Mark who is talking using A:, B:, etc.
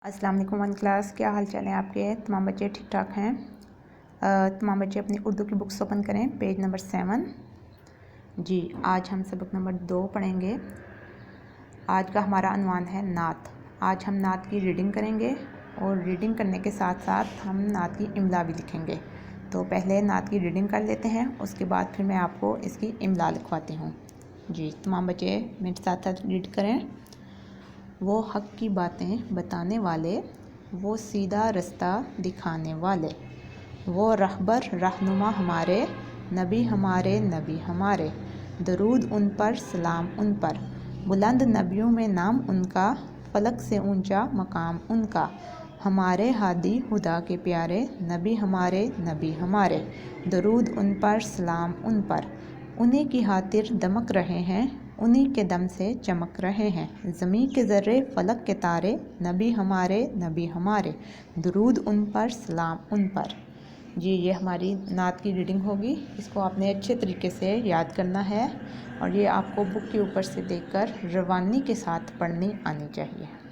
A: अस्सलाम वालेकुम one class, क्या हाल चाल है आपके? तमाम बच्चे ठीक ठाक हैं? तमाम बच्चे अपनी उर्दू की बुक्स ओपन करें, पेज नंबर 7। जी, आज हम सबक नंबर 2 पढ़ेंगे। आज का हमारा अनवान है नात। आज हम नात की रीडिंग करेंगे और रीडिंग करने के साथ साथ हम नात की इमला भी लिखेंगे। तो पहले नात की रीडिंग कर लेते हैं, उसके बाद फिर मैं आपको इसकी इमला लिखवाती हूँ। जी, तमाम बच्चे मेरे साथ साथ रीड करें। वो हक़ की बातें बताने वाले, वो सीधा रास्ता दिखाने वाले, वो रहबर रहनुमा हमारे, नबी हमारे नबी हमारे, दरूद उन पर सलाम उन पर, बुलंद नबियों में नाम उनका, फलक से ऊंचा मकाम उनका, हमारे हादी खुदा के प्यारे, नबी हमारे, दरूद उन पर सलाम उन पर, उन्हीं की खातिर दमक रहे हैं, उन्हीं के दम से चमक रहे हैं, ज़मीं के ज़र्रे फलक के तारे, नबी हमारे, दरूद उन पर सलाम उन पर। जी, ये हमारी नात की रीडिंग होगी। इसको आपने अच्छे तरीके से याद करना है और ये आपको बुक के ऊपर से देखकर रवानी के साथ पढ़नी आनी चाहिए।